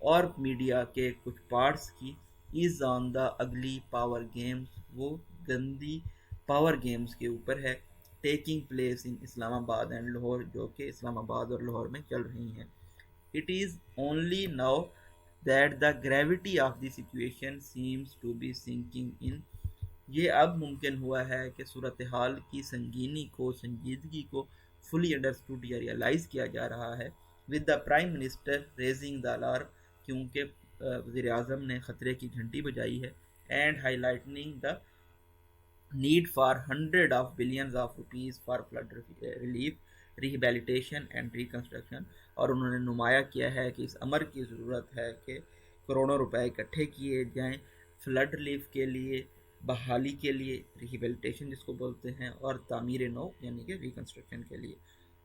اور میڈیا کے کچھ پارٹس کی از آن دا اگلی پاور گیمز، وہ گندی پاور گیمز کے اوپر ہے، ٹیکنگ پلیس ان اسلام آباد اینڈ لاہور، جو کہ اسلام آباد اور لاہور میں چل رہی ہیں. It is only now that the gravity of the situation seems to be sinking in. یہ اب ممکن ہوا ہے کہ صورتحال کی سنجیدگی کو فلی انڈرسٹوڈ یا ریئلائز کیا جا رہا ہے. With the prime minister raising the alarm, کیونکہ وزیر اعظم نے خطرے کی گھنٹی بجائی ہے، and highlighting the need for hundred of billions of rupees for flood relief, rehabilitation and reconstruction، اور انہوں نے نمایاں کیا ہے کہ اس امر کی ضرورت ہے کہ کروڑوں روپے اکٹھے کیے جائیں فلڈ ریلیف کے لیے، بحالی کے لیے، ریہیبلیٹیشن جس کو بولتے ہیں، اور تعمیر نو یعنی کہ ریکنسٹرکشن کے لیے.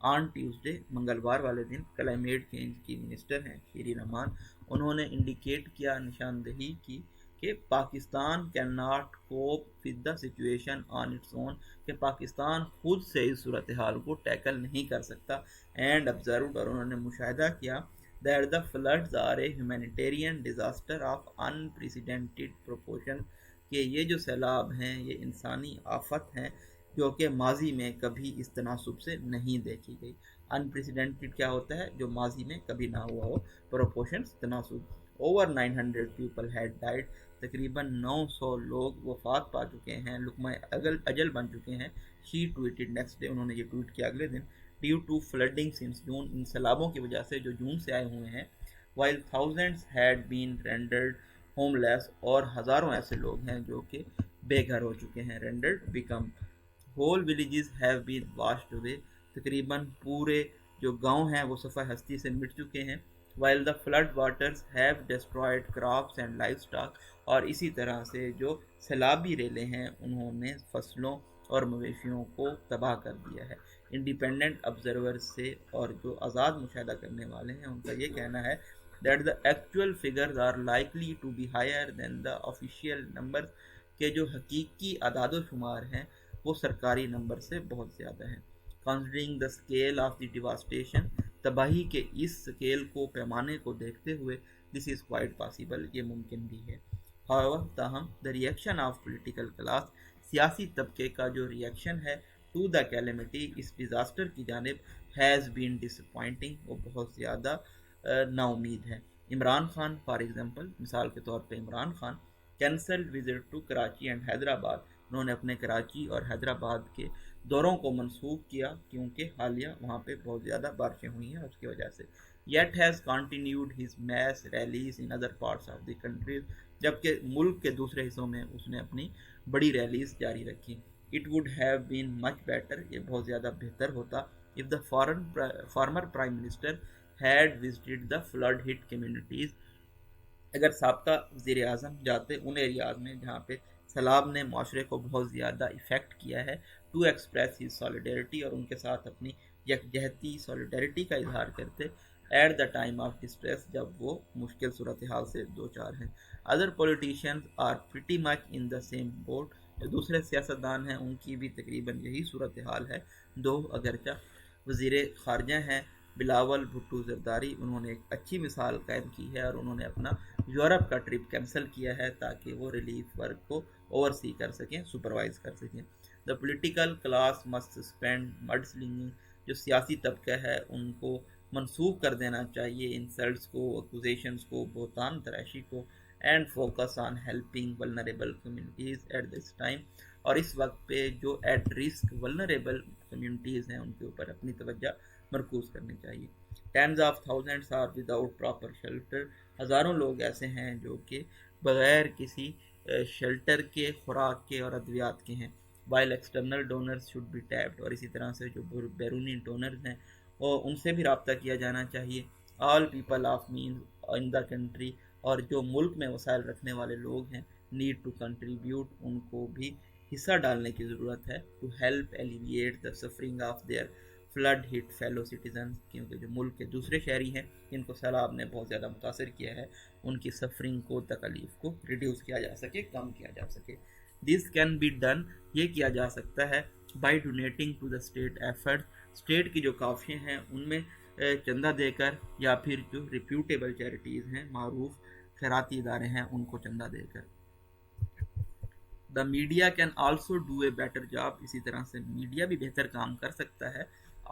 آن ٹیوزڈے، منگلوار والے دن، کلائمیٹ چینج کی منسٹر ہیں شیری رحمان، انہوں نے انڈیکیٹ کیا، نشاندہی کی کہ Pakistan can not cope with the situation on its own, کہ پاکستان خود سے اس صورتحال کو ٹیکل نہیں کر سکتا. اینڈ ابزروڈ، اور انہوں نے مشاہدہ کیا، that the floods are a humanitarian disaster of unprecedented proportion, کہ یہ جو سیلاب ہیں یہ انسانی آفت ہیں جو کہ ماضی میں کبھی اس تناسب سے نہیں دیکھی گئی. انپریسیڈنٹڈ کیا ہوتا ہے؟ جو ماضی میں کبھی نہ ہوا ہو، پروپورشنز تناسب. اوور 900 پیپل ہیڈ ڈائڈ، تقریباً 900 لوگ وفات پا چکے ہیں، لقمہ اجل بن چکے ہیں. شی ٹویٹڈ نیکسٹ ڈے، انہوں نے یہ ٹویٹ کیا اگلے دن، due to flooding since June, ان سیلابوں کی وجہ سے جو جون سے آئے ہوئے ہیں. While thousands had been rendered ہوم لیس، اور ہزاروں ایسے لوگ ہیں جو کہ بے گھر ہو چکے ہیں. Rendered become, whole villages have been washed away, تقریباً پورے جو گاؤں ہیں وہ صفحہ ہستی سے مٹ چکے ہیں. while the flood waters have destroyed crops and livestock، اور اسی طرح سے جو سیلابی ریلیں ہیں انہوں نے فصلوں اور مویشیوں کو تباہ کر دیا ہے. انڈیپینڈنٹ آبزرور سے، اور جو آزاد مشاہدہ کرنے والے ہیں، ان کا یہ کہنا ہے that the actual figures are likely to be higher than the official numbers، کہ جو حقیقی اعداد و شمار ہیں وہ سرکاری نمبر سے بہت زیادہ ہیں. considering the scale of the devastation، تباہی کے اس سکیل کو، پیمانے کو دیکھتے ہوئے، دس از کوائٹ پاسبل، یہ ممکن بھی ہے. however، تاہم، the reaction of political class, سیاسی طبقے کا جو ریئیکشن ہے ٹو دا کیلیمٹی، اس ڈیزاسٹر کی جانب، ہیز بین ڈس اپوائنٹنگ، وہ بہت زیادہ نا امید ہے. عمران خان فار ایگزامپل، مثال کے طور پہ Imran Khan, cancelled visit to Karachi and Hyderabad, انہوں نے اپنے کراچی اور حیدرآباد کے دوروں کو منسوخ کیا کیونکہ حالیہ وہاں پہ بہت زیادہ بارشیں ہوئی ہیں اس کی وجہ سے. Yet has continued his mass release in other parts of the countries, جبکہ ملک کے دوسرے حصوں میں اس نے اپنی بڑی ریلیز جاری رکھی. It would have been much better, یہ بہت زیادہ بہتر ہوتا، if the former prime minister had visited the flood hit communities, اگر سابقہ وزیر اعظم جاتے ان ایریاز میں جہاں پہ سیلاب نے معاشرے کو بہت زیادہ افیکٹ کیا ہے، ٹو ایکسپریس ہز سالیڈیرٹی، اور ان کے ساتھ اپنی یکجہتی سالیڈیرٹی کا اظہار کرتے، at the time of distress, جب وہ مشکل صورتحال سے دوچار ہیں. Other politicians are pretty much in the same boat, جو دوسرے سیاستدان ہیں ان کی بھی تقریباً یہی صورتحال ہے. دو اگرچہ وزیر خارجہ ہیں بلاول بھٹو زرداری، انہوں نے ایک اچھی مثال قائم کی ہے، اور انہوں نے اپنا یورپ کا ٹرپ کینسل کیا ہے تاکہ وہ ریلیف ورک کو اوور سی کر سکیں، سپروائز کر سکیں. The political class must suspend mid slinging, جو سیاسی طبقہ ہے ان کو منسوخ کر دینا چاہیے انسلٹس کو، ایکوزیشنز کو، بہتان تراشی کو، and focus on helping vulnerable communities at this time, اور اس وقت پہ جو ایٹ رسک ولنریبل کمیونٹیز ہیں ان کے اوپر اپنی توجہ مرکوز کرنی چاہیے. Tens of thousands are without proper shelter, ہزاروں لوگ ایسے ہیں جو کہ بغیر کسی شیلٹر کے، خوراک کے اور ادویات کے ہیں. While external donors should be tapped, اور اسی طرح سے جو بیرونی ڈونرز ہیں اور ان سے بھی رابطہ کیا جانا چاہیے. All people of means in the country, اور جو ملک میں وسائل رکھنے والے لوگ ہیں، نیڈ ٹو کنٹریبیوٹ، ان کو بھی حصہ ڈالنے کی ضرورت ہے، to help alleviate the suffering of their flood hit fellow citizens, کیونکہ جو ملک کے دوسرے شہری ہیں جن کو سیلاب نے بہت زیادہ متاثر کیا ہے، ان کی سفرنگ کو، تکلیف کو ریڈیوس کیا جا سکے، کم کیا جا سکے. دس کین بی ڈن، یہ کیا جا سکتا ہے، by donating to the state effort, state کی جو کافیاں ہیں ان میں چندہ دے کر، یا پھر جو ریپیوٹیبل چیریٹیز ہیں، معروف خیراتی ادارے ہیں، ان کو چندہ دے کر۔ The media can also do a better job, اسی طرح سے میڈیا بھی بہتر کام کر سکتا ہے،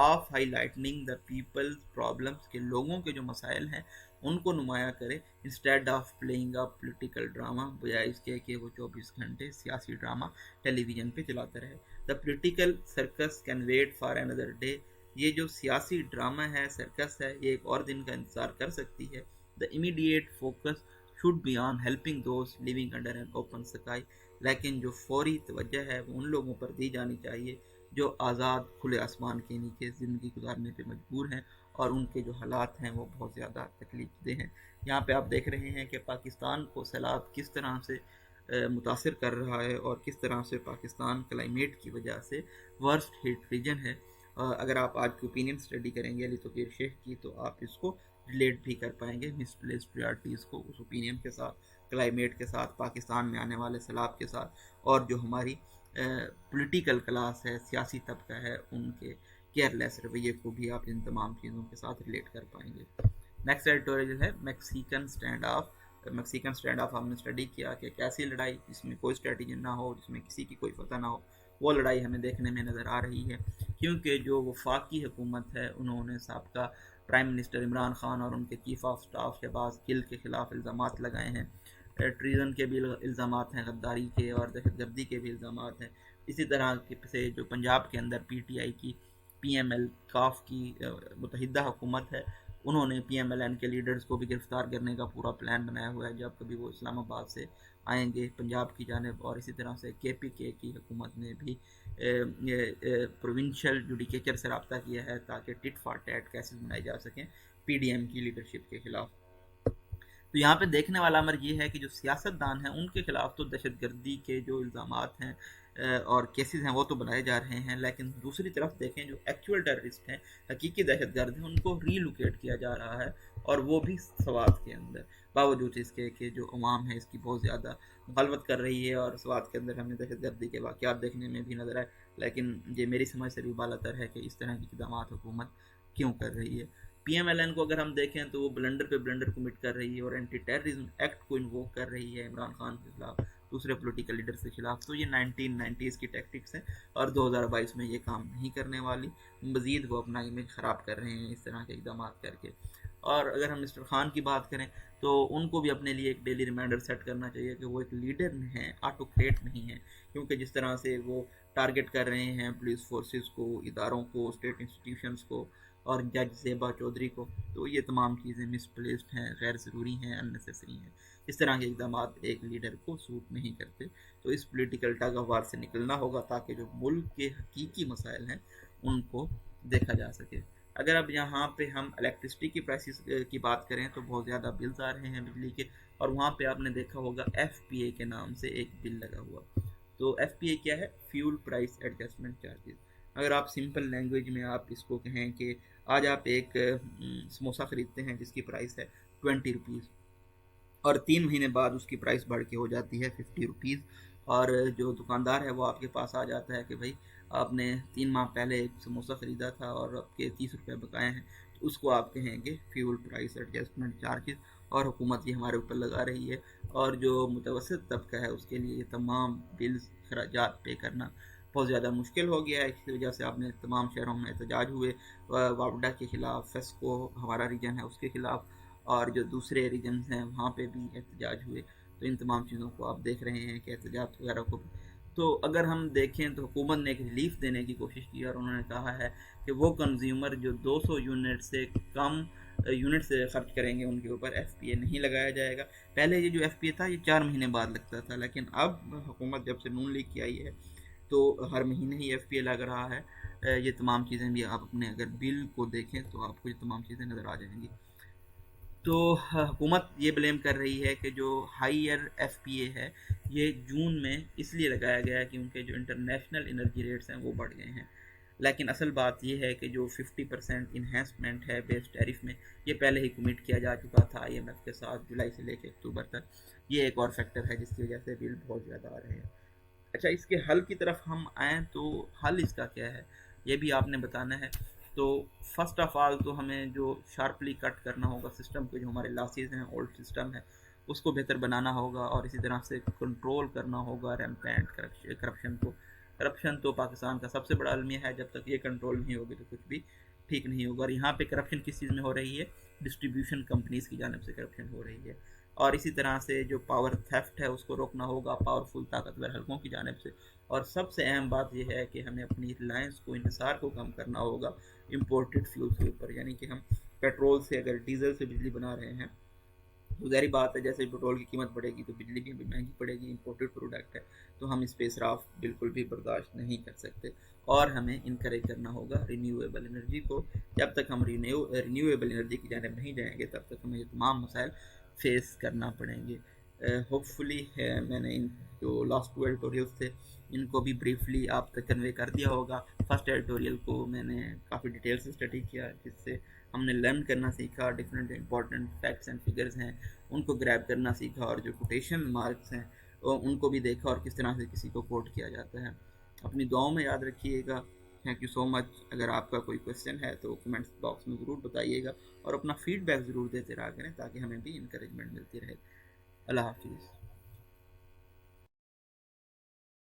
of highlighting the peoples problems, کے لوگوں کے جو مسائل ہیں ان کو نمایاں کرے، instead of playing up political drama, بجائے اس کے کہ وہ 24 گھنٹے سیاسی ڈرامہ ٹیلی ویژن پہ چلاتا رہے۔ The political circus can wait for another day, یہ جو سیاسی ڈرامہ ہے، سرکس ہے، یہ ایک اور دن کا انتظار کر سکتی ہے۔ The immediate focus should be on helping those living under an open sky، لیکن جو فوری توجہ ہے وہ ان لوگوں پر دی جانی چاہیے جو آزاد کھلے آسمان کے نیچے زندگی گزارنے پہ مجبور ہیں، اور ان کے جو حالات ہیں وہ بہت زیادہ تکلیف دہ ہیں۔ یہاں پہ آپ دیکھ رہے ہیں کہ پاکستان کو سیلاب کس طرح سے متاثر کر رہا ہے، اور کس طرح سے پاکستان کلائمیٹ کی وجہ سے ورسٹ ہٹ ریجن ہے۔ اگر آپ آج کی اوپینین اسٹڈی کریں گے علی توقیر شیخ کی، تو آپ اس کو ریلیٹ بھی کر پائیں گے مس پلیس پریارٹیز کو اس اوپینین کے ساتھ، کلائمیٹ کے ساتھ، پاکستان میں آنے والے سیلاب کے ساتھ، اور جو ہماری پولیٹیکل کلاس ہے، سیاسی طبقہ ہے، ان کے کیئر لیس رویے کو بھی آپ ان تمام چیزوں کے ساتھ ریلیٹ کر پائیں گے۔ نیکسٹ ایڈیٹوریل ہے Mexican stand of. Mexican stand of ہم نے اسٹڈی کیا کہ کیسی لڑائی جس میں کوئی اسٹریٹجی نہ ہو، جس میں کسی کی کوئی فتح نہ ہو، وہ لڑائی ہمیں دیکھنے میں نظر آ رہی ہے، کیونکہ جو وفاقی حکومت ہے انہوں نے سابقہ پرائم منسٹر عمران خان اور ان کے چیف آف سٹاف شہباز گل کے خلاف الزامات لگائے ہیں، ٹریزن کے بھی الزامات ہیں، غداری کے اور دہشت گردی کے بھی الزامات ہیں۔ اسی طرح سے جو پنجاب کے اندر پی ٹی آئی کی، پی ایم ایل کاف کی متحدہ حکومت ہے، انہوں نے پی ایم ایل این کے لیڈرز کو بھی گرفتار کرنے کا پورا پلان بنایا ہوا ہے جب کبھی وہ اسلام آباد سے آئیں گے پنجاب کی جانب، اور اسی طرح سے کے پی کے کی حکومت نے بھی پروونشل جوڈیکیچر سے رابطہ کیا ہے تاکہ ٹٹ فار ٹیٹ کیسز بنائے جا سکیں پی ڈی ایم کی لیڈرشپ کے خلاف۔ تو یہاں پہ دیکھنے والا امر یہ ہے کہ جو سیاست دان ہیں ان کے خلاف تو دہشت گردی کے جو الزامات ہیں اور کیسز ہیں وہ تو بنائے جا رہے ہیں، لیکن دوسری طرف دیکھیں جو ایکچوئل ٹیررسٹ ہیں، حقیقی دہشت گرد ہیں، ان کو ری لوکیٹ کیا جا رہا ہے، اور وہ بھی سوات کے اندر، باوجود اس کے کہ جو عوام ہے اس کی بہت زیادہ مخالفت کر رہی ہے، اور سوات کے اندر ہمیں دہشت گردی کے واقعات دیکھنے میں بھی نظر آئے، لیکن یہ میری سمجھ سے بھی بالاتر ہے کہ اس طرح کے اقدامات حکومت کیوں کر رہی ہے۔ پی ایم ایل این کو اگر ہم دیکھیں تو وہ بلنڈر پہ بلنڈر کمٹ کر رہی ہے، اور اینٹی ٹیررزم ایکٹ کو انووک کر رہی ہے عمران خان کے خلاف، دوسرے پولیٹیکل لیڈرز کے خلاف۔ تو یہ 1990s کی ٹیکٹکس ہیں، اور 2022 میں یہ کام نہیں کرنے والی، مزید وہ اپنا امیج خراب کر رہے ہیں اس طرح کے اقدامات کر کے۔ اور اگر ہم مسٹر خان کی بات کریں تو ان کو بھی اپنے لیے ایک ڈیلی ریمائنڈر سیٹ کرنا چاہیے کہ وہ ایک لیڈر ہیں، آٹوکریٹ نہیں ہیں، کیونکہ جس طرح سے وہ ٹارگٹ کر رہے ہیں پولیس فورسز کو، اداروں کو، اسٹیٹ انسٹیٹیوشنز کو، اور جج زیبا چودھری کو، تو یہ تمام چیزیں مس پلیسڈ ہیں، غیر ضروری ہیں، ان نیسیسری ہیں۔ اس طرح کے اقدامات ایک لیڈر کو سوٹ نہیں کرتے، تو اس پولیٹیکل ٹگ آف وار سے نکلنا ہوگا تاکہ جو ملک کے حقیقی مسائل ہیں ان کو دیکھا جا سکے۔ اگر اب یہاں پہ ہم الیکٹرسٹی کی پرائسز کی بات کریں تو بہت زیادہ بلز آ رہے ہیں بجلی کے، اور وہاں پہ آپ نے دیکھا ہوگا ایف پی اے کے نام سے ایک بل لگا ہوا۔ تو ایف پی اے کیا ہے؟ Fuel price adjustment charges. اگر آپ سمپل لینگویج میں آپ اس کو کہیں کہ آج آپ ایک سموسہ خریدتے ہیں جس کی پرائس ہے 20 روپیز، اور 3 مہینے بعد اس کی پرائس بڑھ کے ہو جاتی ہے 50 روپیز، اور جو دکاندار ہے وہ آپ کے پاس آ جاتا ہے کہ بھائی آپ نے 3 ماہ پہلے ایک سموسہ خریدا تھا اور آپ کے 30 روپے بقائے ہیں، تو اس کو آپ کہیں گے فیول پرائس ایڈجسٹمنٹ چارجز، اور حکومت یہ ہمارے اوپر لگا رہی ہے، اور جو متوسط طبقہ ہے اس کے لیے یہ تمام بلز خراجات پے کرنا بہت زیادہ مشکل ہو گیا ہے۔ اس کی وجہ سے آپ نے تمام شہروں میں احتجاج ہوئے، واپڈا کے خلاف، فیسکو ہمارا ریجن ہے اس کے خلاف، اور جو دوسرے ریجنز ہیں وہاں پہ بھی احتجاج ہوئے۔ تو ان تمام چیزوں کو آپ دیکھ رہے ہیں کہ احتجاج وغیرہ کو، تو اگر ہم دیکھیں تو حکومت نے ایک ریلیف دینے کی کوشش کی، اور انہوں نے کہا ہے کہ وہ کنزیومر جو 200 یونٹ سے کم یونٹ سے خرچ کریں گے ان کے اوپر ایف پی اے نہیں لگایا جائے گا۔ پہلے یہ جو ایف پی اے تھا یہ 4 مہینے بعد لگتا تھا، لیکن اب حکومت جب سے نون لیگ کی آئی ہے تو ہر مہینے ہی ایف پی اے لگ رہا ہے۔ یہ تمام چیزیں بھی آپ اپنے اگر بل کو دیکھیں تو آپ کو یہ تمام چیزیں نظر آ جائیں گی۔ تو حکومت یہ بلیم کر رہی ہے کہ جو ہائیر ایف پی اے ہے یہ جون میں اس لیے لگایا گیا ہے کیونکہ جو انٹرنیشنل انرجی ریٹس ہیں وہ بڑھ گئے ہیں، لیکن اصل بات یہ ہے کہ جو 50% انہینسمنٹ ہے بیس ٹیرف میں، یہ پہلے ہی کمٹ کیا جا چکا تھا آئی ایم ایف کے ساتھ جولائی سے لے کے اکتوبر تک۔ یہ ایک اور فیکٹر ہے جس کی وجہ سے بل بہت زیادہ آ رہے ہیں۔ اچھا، اس کے حل کی طرف ہم آئیں تو حل اس کا کیا ہے یہ بھی آپ نے بتانا ہے۔ تو فرسٹ آف آل تو ہمیں جو شارپلی کٹ کرنا ہوگا سسٹم کے جو ہمارے لاسز ہیں، اولڈ سسٹم ہے، اس کو بہتر بنانا ہوگا، اور اسی طرح سے کنٹرول کرنا ہوگا ریمپینٹ کرپشن کو۔ کرپشن تو پاکستان کا سب سے بڑا المیہ ہے، جب تک یہ کنٹرول نہیں ہوگی تو کچھ بھی ٹھیک نہیں ہوگا۔ اور یہاں پہ کرپشن کس چیز میں ہو رہی ہے؟ ڈسٹریبیوشن کمپنیز کی جانب سے کرپشن ہو رہی ہے۔ اور اسی طرح سے جو پاور تھیفٹ ہے اس کو روکنا ہوگا پاورفل طاقتور حلقوں کی جانب سے۔ اور سب سے اہم بات یہ ہے کہ ہمیں اپنی ریلائنس کو، انحصار کو کم کرنا ہوگا امپورٹڈ فیولز کے اوپر، یعنی کہ ہم پیٹرول سے، اگر ڈیزل سے بجلی بنا رہے ہیں تو ظاہری بات ہے جیسے پیٹرول کی قیمت بڑھے گی تو بجلی بھی مہنگی پڑے گی، امپورٹڈ پروڈکٹ ہے، تو ہم اس پہ اسراف بالکل بھی برداشت نہیں کر سکتے۔ اور ہمیں انکریج کرنا ہوگا رینیویبل انرجی کو۔ جب تک ہم رینیویبل انرجی کی جانب نہیں جائیں گے تب تک ہمیں یہ تمام مسائل فیس کرنا پڑیں گے۔ ہوپ فلی میں نے ان جو لاسٹ 2 ایڈیٹوریلز تھے ان کو بھی بریفلی آپ تک کنوے کر دیا ہوگا۔ فرسٹ ایڈیٹوریل کو میں نے کافی ڈیٹیل سے اسٹڈی کیا، جس سے ہم نے لرن کرنا سیکھا، different important facts and figures ہیں ان کو گریب کرنا سیکھا، اور جو کوٹیشن مارکس ہیں ان کو بھی دیکھا، اور کس طرح سے کسی کو کوٹ کیا جاتا ہے۔ اپنی دعاؤں میں یاد رکھیے گا۔ تھینک یو سو مچ۔ اگر آپ کا کوئی کویشچن ہے تو کمنٹس باکس میں ضرور بتائیے گا، اور اپنا فیڈ بیک ضرور دیتے رہا کریں تاکہ ہمیں بھی انکریجمنٹ ملتی رہے۔ اللہ حافظ۔